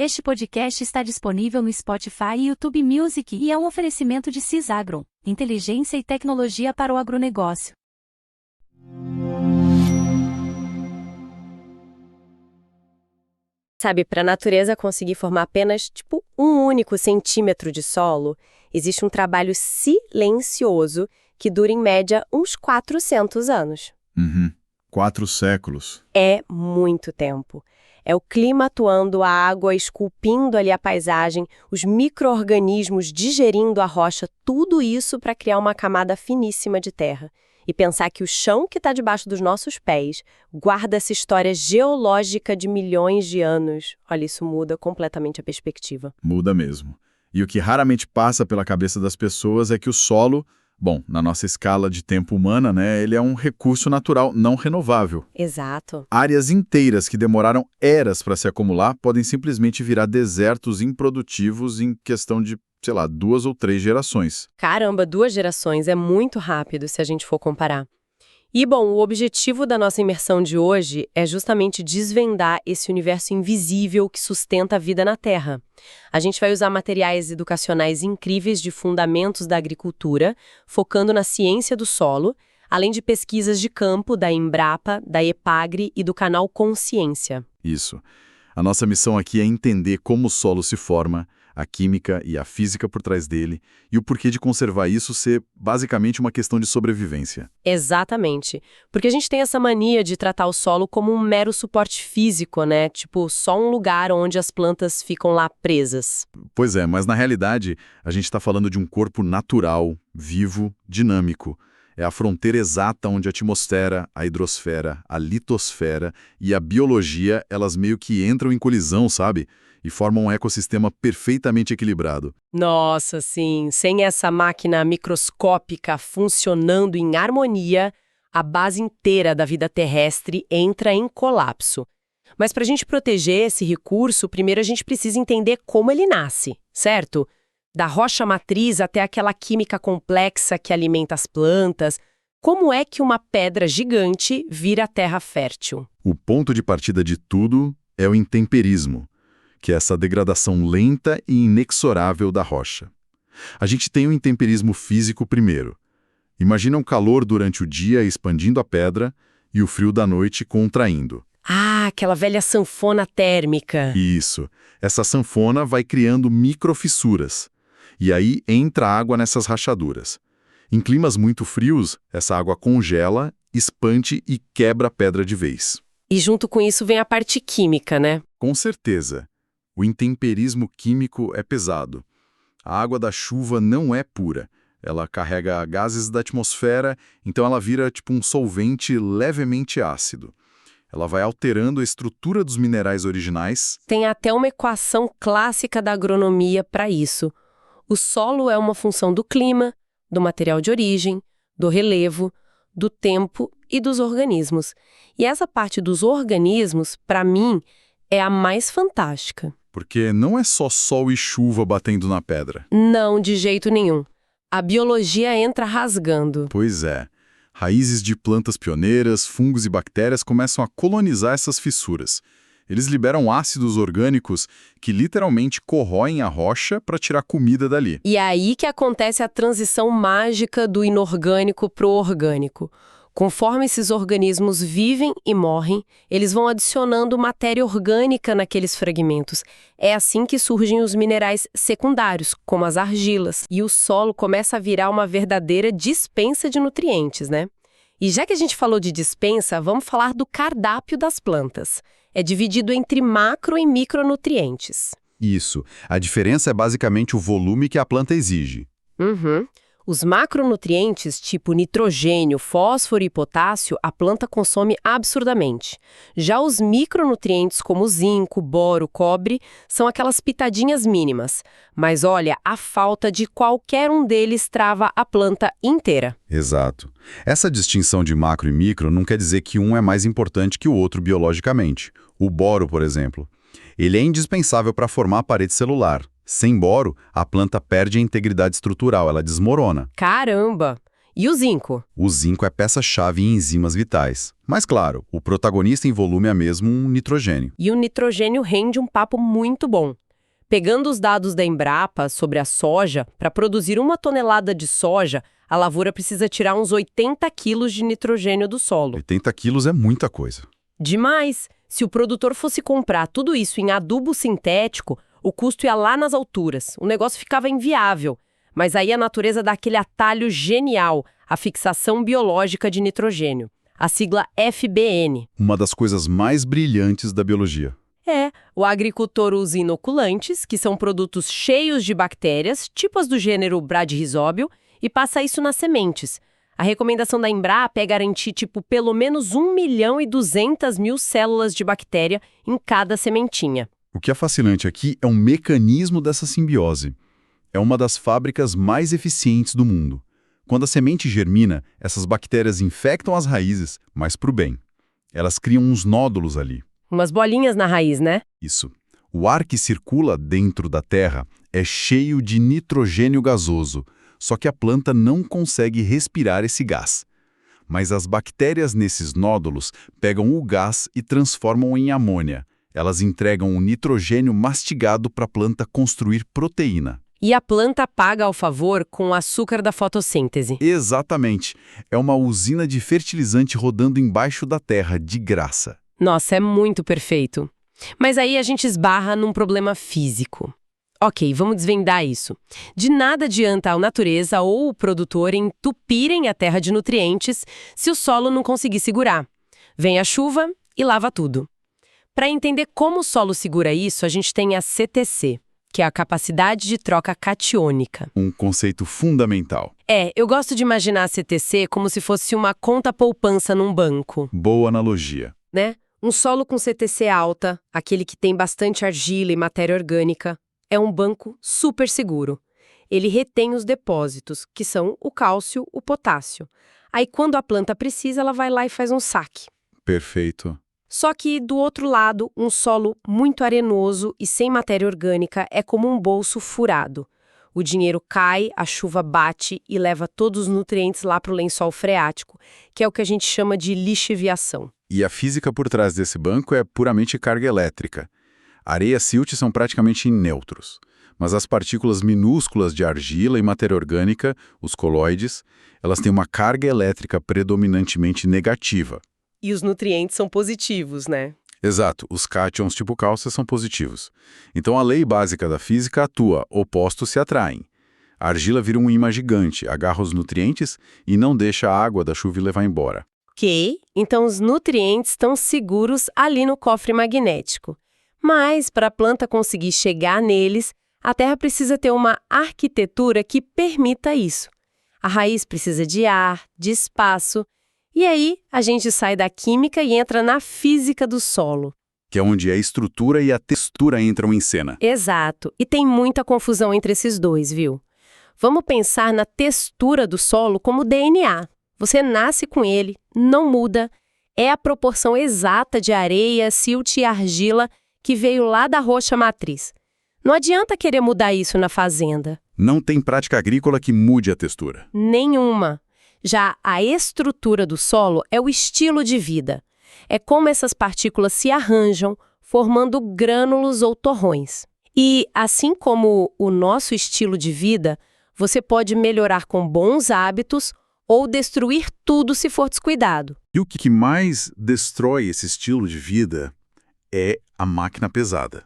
Este podcast está disponível no Spotify e YouTube Music e é um oferecimento de Cisagro, inteligência e tecnologia para o agronegócio. Sabe, para a natureza conseguir formar apenas, um único centímetro de solo, existe um trabalho silencioso que dura, em média, uns 400 anos. 4 séculos. É muito tempo. É o clima atuando, a água esculpindo ali a paisagem, os micro-organismos digerindo a rocha, tudo isso para criar uma camada finíssima de terra. E pensar que o chão que está debaixo dos nossos pés guarda essa história geológica de milhões de anos. Olha, isso muda completamente a perspectiva. Muda mesmo. E o que raramente passa pela cabeça das pessoas é que o solo, na nossa escala de tempo humana, ele é um recurso natural não renovável. Exato. Áreas inteiras que demoraram eras para se acumular podem simplesmente virar desertos improdutivos em questão de 2 ou 3 gerações. Caramba, 2 gerações é muito rápido se a gente for comparar. E, o objetivo da nossa imersão de hoje é justamente desvendar esse universo invisível que sustenta a vida na Terra. A gente vai usar materiais educacionais incríveis de fundamentos da agricultura, focando na ciência do solo, além de pesquisas de campo da Embrapa, da EPAGRE e do canal Consciência. Isso. A nossa missão aqui é entender como o solo se forma, a química e a física por trás dele, e o porquê de conservar isso ser basicamente uma questão de sobrevivência. Exatamente. Porque a gente tem essa mania de tratar o solo como um mero suporte físico, né? Só um lugar onde as plantas ficam lá presas. Pois é, mas na realidade, a gente está falando de um corpo natural, vivo, dinâmico. É a fronteira exata onde a atmosfera, a hidrosfera, a litosfera e a biologia, elas meio que entram em colisão, sabe? E formam um ecossistema perfeitamente equilibrado. Nossa, sim. Sem essa máquina microscópica funcionando em harmonia, a base inteira da vida terrestre entra em colapso. Mas para a gente proteger esse recurso, primeiro a gente precisa entender como ele nasce, certo? Da rocha matriz até aquela química complexa que alimenta as plantas. Como é que uma pedra gigante vira terra fértil? O ponto de partida de tudo é o intemperismo, que é essa degradação lenta e inexorável da rocha. A gente tem o intemperismo físico primeiro. Imagina um calor durante o dia expandindo a pedra e o frio da noite contraindo. Ah, aquela velha sanfona térmica. Isso. Essa sanfona vai criando microfissuras. E aí entra água nessas rachaduras. Em climas muito frios, essa água congela, expande e quebra a pedra de vez. E junto com isso vem a parte química, né? Com certeza. O intemperismo químico é pesado. A água da chuva não é pura. Ela carrega gases da atmosfera, então ela vira um solvente levemente ácido. Ela vai alterando a estrutura dos minerais originais. Tem até uma equação clássica da agronomia para isso. O solo é uma função do clima, do material de origem, do relevo, do tempo e dos organismos. E essa parte dos organismos, para mim, é a mais fantástica. Porque não é só sol e chuva batendo na pedra. Não, de jeito nenhum. A biologia entra rasgando. Pois é. Raízes de plantas pioneiras, fungos e bactérias começam a colonizar essas fissuras. Eles liberam ácidos orgânicos que literalmente corroem a rocha para tirar comida dali. E é aí que acontece a transição mágica do inorgânico para o orgânico. Conforme esses organismos vivem e morrem, eles vão adicionando matéria orgânica naqueles fragmentos. É assim que surgem os minerais secundários, como as argilas. E o solo começa a virar uma verdadeira dispensa de nutrientes, né? E já que a gente falou de dispensa, vamos falar do cardápio das plantas. É dividido entre macro e micronutrientes. Isso. A diferença é basicamente o volume que a planta exige. Os macronutrientes, tipo nitrogênio, fósforo e potássio, a planta consome absurdamente. Já os micronutrientes, como zinco, boro, cobre, são aquelas pitadinhas mínimas. Mas olha, a falta de qualquer um deles trava a planta inteira. Exato. Essa distinção de macro e micro não quer dizer que um é mais importante que o outro biologicamente. O boro, por exemplo. Ele é indispensável para formar a parede celular. Sem boro, a planta perde a integridade estrutural, ela desmorona. Caramba! E o zinco? O zinco é peça-chave em enzimas vitais. Mas claro, o protagonista em volume é mesmo um nitrogênio. E o nitrogênio rende um papo muito bom. Pegando os dados da Embrapa sobre a soja, para produzir 1 tonelada de soja, a lavoura precisa tirar uns 80 quilos de nitrogênio do solo. 80 quilos é muita coisa. Demais! Se o produtor fosse comprar tudo isso em adubo sintético, o custo ia lá nas alturas. O negócio ficava inviável. Mas aí a natureza dá aquele atalho genial, a fixação biológica de nitrogênio, a sigla FBN. Uma das coisas mais brilhantes da biologia. O agricultor usa inoculantes, que são produtos cheios de bactérias, tipo as do gênero Bradyrhizóbio, e passa isso nas sementes. A recomendação da Embrapa é garantir, pelo menos 1.200.000 células de bactéria em cada sementinha. O que é fascinante aqui é um mecanismo dessa simbiose. É uma das fábricas mais eficientes do mundo. Quando a semente germina, essas bactérias infectam as raízes, mas para o bem. Elas criam uns nódulos ali. Umas bolinhas na raiz, né? Isso. O ar que circula dentro da terra é cheio de nitrogênio gasoso, só que a planta não consegue respirar esse gás. Mas as bactérias nesses nódulos pegam o gás e transformam em amônia. Elas entregam o nitrogênio mastigado para a planta construir proteína. E a planta paga ao favor com o açúcar da fotossíntese. Exatamente. É uma usina de fertilizante rodando embaixo da terra, de graça. Nossa, é muito perfeito. Mas aí a gente esbarra num problema físico. Ok, vamos desvendar isso. De nada adianta a natureza ou o produtor entupirem a terra de nutrientes se o solo não conseguir segurar. Vem a chuva e lava tudo. Para entender como o solo segura isso, a gente tem a CTC, que é a capacidade de troca catiônica. Um conceito fundamental. Eu gosto de imaginar a CTC como se fosse uma conta-poupança num banco. Boa analogia. Né? Um solo com CTC alta, aquele que tem bastante argila e matéria orgânica, é um banco super seguro. Ele retém os depósitos, que são o cálcio, o potássio. Aí, quando a planta precisa, ela vai lá e faz um saque. Perfeito. Só que, do outro lado, um solo muito arenoso e sem matéria orgânica é como um bolso furado. O dinheiro cai, a chuva bate e leva todos os nutrientes lá para o lençol freático, que é o que a gente chama de lixiviação. E a física por trás desse banco é puramente carga elétrica. Areia e silt são praticamente neutros, mas as partículas minúsculas de argila e matéria orgânica, os colóides, elas têm uma carga elétrica predominantemente negativa. E os nutrientes são positivos, né? Exato, os cátions tipo cálcio são positivos. Então a lei básica da física atua, opostos se atraem. A argila vira um imã gigante, agarra os nutrientes e não deixa a água da chuva levar embora. Ok, então os nutrientes estão seguros ali no cofre magnético. Mas, para a planta conseguir chegar neles, a Terra precisa ter uma arquitetura que permita isso. A raiz precisa de ar, de espaço. E aí, a gente sai da química e entra na física do solo. Que é onde a estrutura e a textura entram em cena. Exato. E tem muita confusão entre esses dois, viu? Vamos pensar na textura do solo como DNA. Você nasce com ele, não muda. É a proporção exata de areia, silt e argila que veio lá da rocha matriz. Não adianta querer mudar isso na fazenda. Não tem prática agrícola que mude a textura. Nenhuma. Já a estrutura do solo é o estilo de vida. É como essas partículas se arranjam, formando grânulos ou torrões. E, assim como o nosso estilo de vida, você pode melhorar com bons hábitos ou destruir tudo se for descuidado. E o que mais destrói esse estilo de vida é a máquina pesada.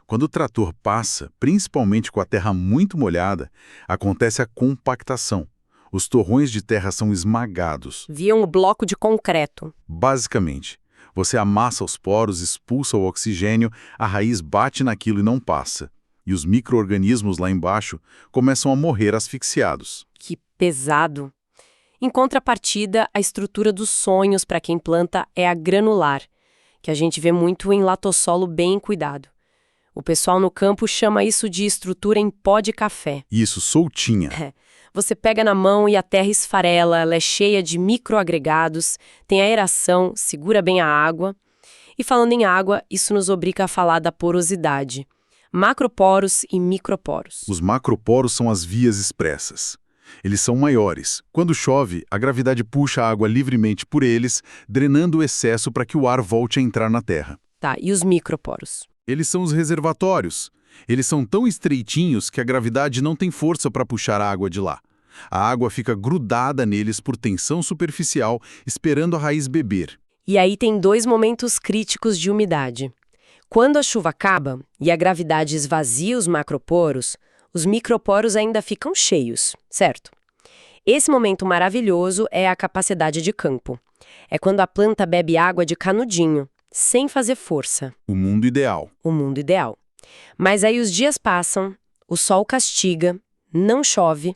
Quando o trator passa, principalmente com a terra muito molhada, acontece a compactação. Os torrões de terra são esmagados. Via um bloco de concreto. Basicamente, você amassa os poros, expulsa o oxigênio, a raiz bate naquilo e não passa. E os micro-organismos lá embaixo começam a morrer asfixiados. Que pesado! Em contrapartida, a estrutura dos sonhos para quem planta é a granular, que a gente vê muito em latossolo bem cuidado. O pessoal no campo chama isso de estrutura em pó de café. Isso, soltinha. Você pega na mão e a terra esfarela, ela é cheia de microagregados, tem aeração, segura bem a água. E falando em água, isso nos obriga a falar da porosidade. Macroporos e microporos. Os macroporos são as vias expressas. Eles são maiores. Quando chove, a gravidade puxa a água livremente por eles, drenando o excesso para que o ar volte a entrar na Terra. Tá, e os microporos? Eles são os reservatórios. Eles são tão estreitinhos que a gravidade não tem força para puxar a água de lá. A água fica grudada neles por tensão superficial, esperando a raiz beber. E aí tem 2 momentos críticos de umidade. Quando a chuva acaba e a gravidade esvazia os macroporos, os microporos ainda ficam cheios, certo? Esse momento maravilhoso é a capacidade de campo. É quando a planta bebe água de canudinho, sem fazer força. O mundo ideal. O mundo ideal. Mas aí os dias passam, o sol castiga, não chove,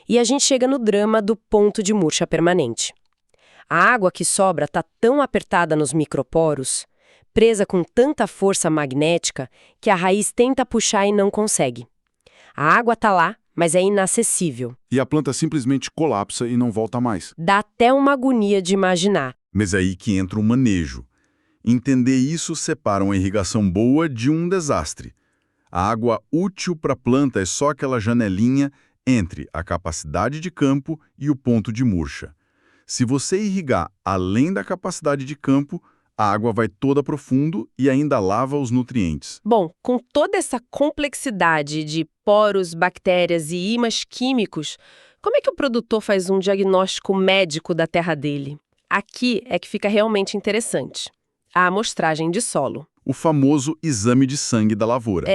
e a gente chega no drama do ponto de murcha permanente. A água que sobra está tão apertada nos microporos, presa com tanta força magnética, que a raiz tenta puxar e não consegue. A água está lá, mas é inacessível. E a planta simplesmente colapsa e não volta mais. Dá até uma agonia de imaginar. Mas é aí que entra o manejo. Entender isso separa uma irrigação boa de um desastre. A água útil para a planta é só aquela janelinha entre a capacidade de campo e o ponto de murcha. Se você irrigar além da capacidade de campo, a água vai toda para o fundo e ainda lava os nutrientes. Bom, com toda essa complexidade de poros, bactérias e ímãs químicos, como é que o produtor faz um diagnóstico médico da terra dele? Aqui é que fica realmente interessante. A amostragem de solo. O famoso exame de sangue da lavoura.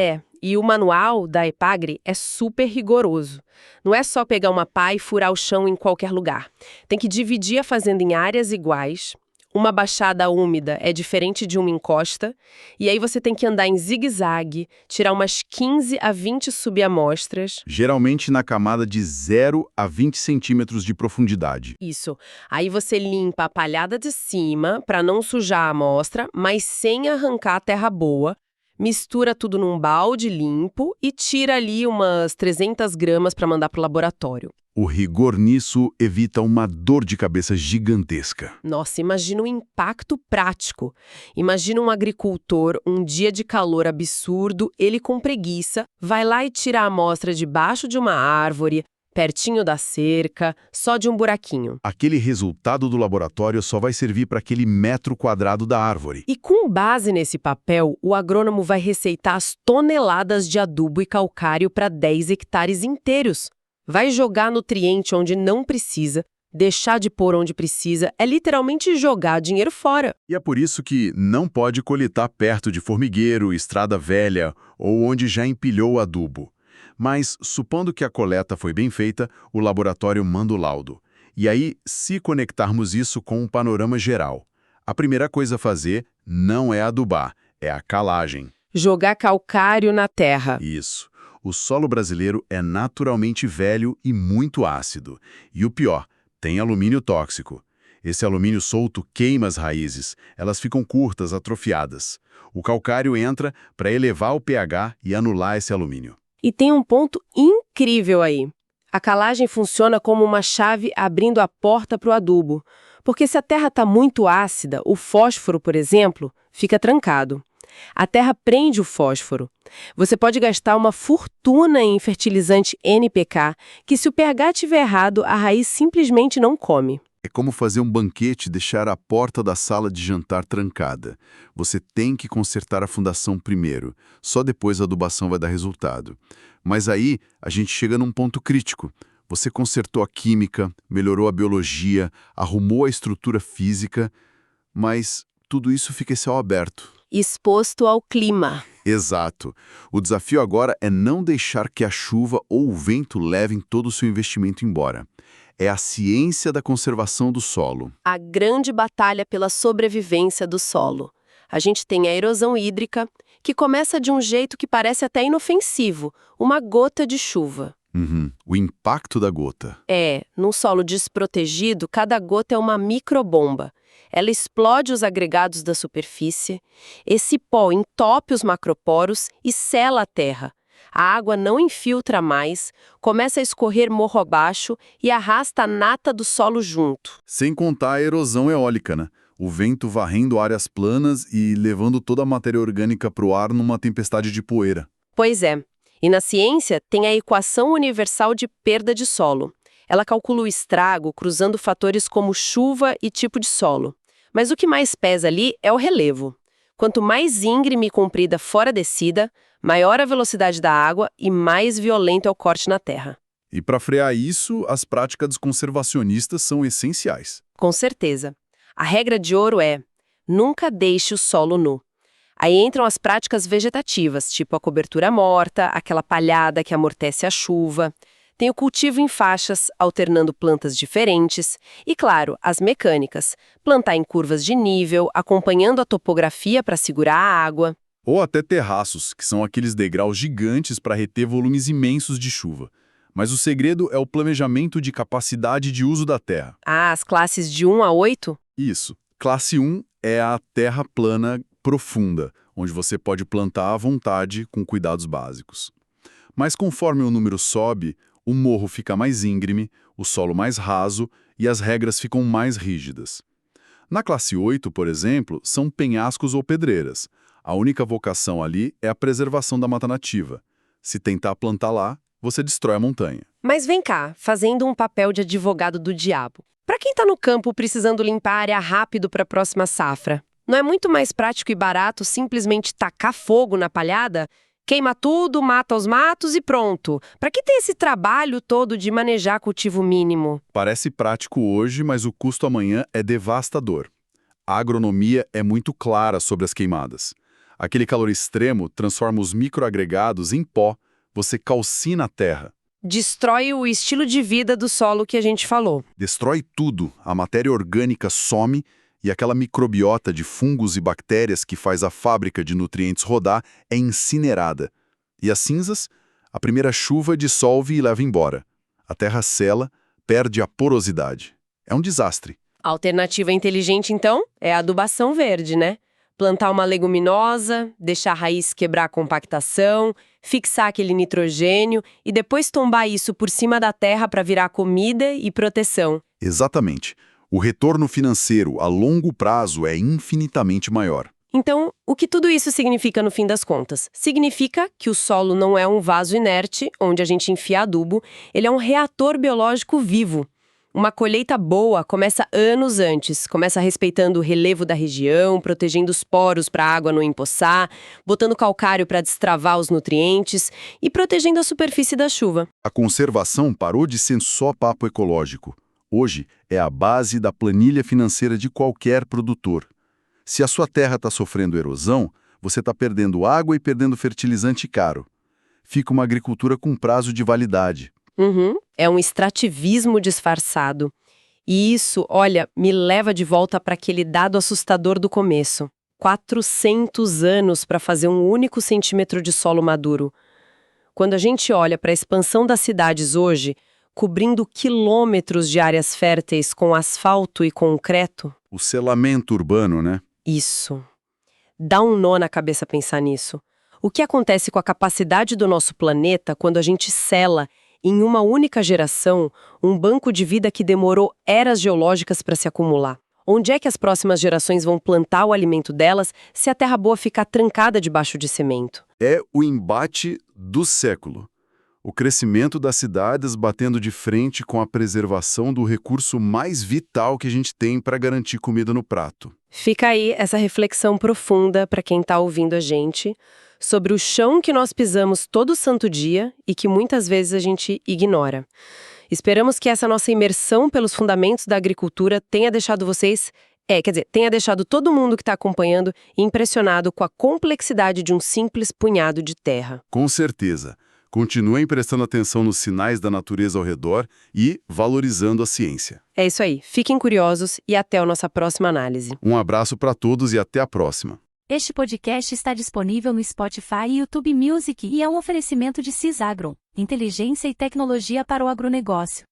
E o manual da Epagre é super rigoroso. Não é só pegar uma pá e furar o chão em qualquer lugar. Tem que dividir a fazenda em áreas iguais. Uma baixada úmida é diferente de uma encosta, e aí você tem que andar em zigue-zague, tirar umas 15 a 20 subamostras. Geralmente na camada de 0 a 20 centímetros de profundidade. Isso. Aí você limpa a palhada de cima para não sujar a amostra, mas sem arrancar a terra boa. Mistura tudo num balde limpo e tira ali umas 300 gramas para mandar para o laboratório. O rigor nisso evita uma dor de cabeça gigantesca. Nossa, imagina o impacto prático. Imagina um agricultor, um dia de calor absurdo, ele com preguiça, vai lá e tira a amostra debaixo de uma árvore, pertinho da cerca, só de um buraquinho. Aquele resultado do laboratório só vai servir para aquele metro quadrado da árvore. E com base nesse papel, o agrônomo vai receitar as toneladas de adubo e calcário para 10 hectares inteiros. Vai jogar nutriente onde não precisa, deixar de pôr onde precisa, é literalmente jogar dinheiro fora. E é por isso que não pode coletar perto de formigueiro, estrada velha ou onde já empilhou o adubo. Mas, supondo que a coleta foi bem feita, o laboratório manda o laudo. E aí, se conectarmos isso com um panorama geral, a primeira coisa a fazer não é adubar, é a calagem. Jogar calcário na terra. Isso. O solo brasileiro é naturalmente velho e muito ácido. E o pior, tem alumínio tóxico. Esse alumínio solto queima as raízes, elas ficam curtas, atrofiadas. O calcário entra para elevar o pH e anular esse alumínio. E tem um ponto incrível aí. A calagem funciona como uma chave abrindo a porta para o adubo. Porque se a terra está muito ácida, o fósforo, por exemplo, fica trancado. A terra prende o fósforo. Você pode gastar uma fortuna em fertilizante NPK, que se o pH estiver errado, a raiz simplesmente não come. É como fazer um banquete e deixar a porta da sala de jantar trancada. Você tem que consertar a fundação primeiro, só depois a adubação vai dar resultado. Mas aí a gente chega num ponto crítico. Você consertou a química, melhorou a biologia, arrumou a estrutura física, mas tudo isso fica em céu aberto. Exposto ao clima. Exato. O desafio agora é não deixar que a chuva ou o vento levem todo o seu investimento embora. É a ciência da conservação do solo. A grande batalha pela sobrevivência do solo. A gente tem a erosão hídrica, que começa de um jeito que parece até inofensivo, uma gota de chuva. O impacto da gota. Num solo desprotegido, cada gota é uma microbomba. Ela explode os agregados da superfície, esse pó entope os macroporos e sela a terra. A água não infiltra mais, começa a escorrer morro abaixo e arrasta a nata do solo junto. Sem contar a erosão eólica, né? O vento varrendo áreas planas e levando toda a matéria orgânica para o ar numa tempestade de poeira. Pois é. E na ciência tem a equação universal de perda de solo. Ela calcula o estrago cruzando fatores como chuva e tipo de solo. Mas o que mais pesa ali é o relevo. Quanto mais íngreme e comprida for a descida, maior a velocidade da água e mais violento é o corte na terra. E para frear isso, as práticas conservacionistas são essenciais. Com certeza. A regra de ouro é: nunca deixe o solo nu. Aí entram as práticas vegetativas, tipo a cobertura morta, aquela palhada que amortece a chuva. Tem o cultivo em faixas, alternando plantas diferentes. E, claro, as mecânicas. Plantar em curvas de nível, acompanhando a topografia para segurar a água. Ou até terraços, que são aqueles degraus gigantes para reter volumes imensos de chuva. Mas o segredo é o planejamento de capacidade de uso da terra. Ah, as classes de 1 a 8? Isso. Classe 1 é a terra plana profunda, onde você pode plantar à vontade com cuidados básicos. Mas conforme o número sobe, o morro fica mais íngreme, o solo mais raso e as regras ficam mais rígidas. Na classe 8, por exemplo, são penhascos ou pedreiras. A única vocação ali é a preservação da mata nativa. Se tentar plantar lá, você destrói a montanha. Mas vem cá, fazendo um papel de advogado do diabo. Para quem está no campo precisando limpar a área rápido para a próxima safra, não é muito mais prático e barato simplesmente tacar fogo na palhada? Queima tudo, mata os matos e pronto. Para que ter esse trabalho todo de manejar cultivo mínimo? Parece prático hoje, mas o custo amanhã é devastador. A agronomia é muito clara sobre as queimadas. Aquele calor extremo transforma os microagregados em pó. Você calcina a terra. Destrói o estilo de vida do solo que a gente falou. Destrói tudo. A matéria orgânica some e aquela microbiota de fungos e bactérias que faz a fábrica de nutrientes rodar é incinerada. E as cinzas? A primeira chuva dissolve e leva embora. A terra sela, perde a porosidade. É um desastre. A alternativa inteligente, então, é a adubação verde, né? Plantar uma leguminosa, deixar a raiz quebrar a compactação, fixar aquele nitrogênio e depois tombar isso por cima da terra para virar comida e proteção. Exatamente. O retorno financeiro a longo prazo é infinitamente maior. Então, o que tudo isso significa no fim das contas? Significa que o solo não é um vaso inerte, onde a gente enfia adubo, ele é um reator biológico vivo. Uma colheita boa começa anos antes, começa respeitando o relevo da região, protegendo os poros para a água não empoçar, botando calcário para destravar os nutrientes e protegendo a superfície da chuva. A conservação parou de ser só papo ecológico. Hoje é a base da planilha financeira de qualquer produtor. Se a sua terra está sofrendo erosão, você está perdendo água e perdendo fertilizante caro. Fica uma agricultura com prazo de validade. É um extrativismo disfarçado. E isso, olha, me leva de volta para aquele dado assustador do começo. 400 anos para fazer um único centímetro de solo maduro. Quando a gente olha para a expansão das cidades hoje, cobrindo quilômetros de áreas férteis com asfalto e concreto. O selamento urbano, né? Isso. Dá um nó na cabeça pensar nisso. O que acontece com a capacidade do nosso planeta quando a gente sela, em uma única geração, um banco de vida que demorou eras geológicas para se acumular? Onde é que as próximas gerações vão plantar o alimento delas se a terra boa ficar trancada debaixo de cimento? É o embate do século. O crescimento das cidades batendo de frente com a preservação do recurso mais vital que a gente tem para garantir comida no prato. Fica aí essa reflexão profunda para quem está ouvindo a gente sobre o chão que nós pisamos todo santo dia e que muitas vezes a gente ignora. Esperamos que essa nossa imersão pelos fundamentos da agricultura tenha deixado vocês, tenha deixado todo mundo que está acompanhando impressionado com a complexidade de um simples punhado de terra. Com certeza. Continuem prestando atenção nos sinais da natureza ao redor e valorizando a ciência. É isso aí. Fiquem curiosos e até a nossa próxima análise. Um abraço para todos e até a próxima. Este podcast está disponível no Spotify e YouTube Music e é um oferecimento de Cisagron, inteligência e tecnologia para o agronegócio.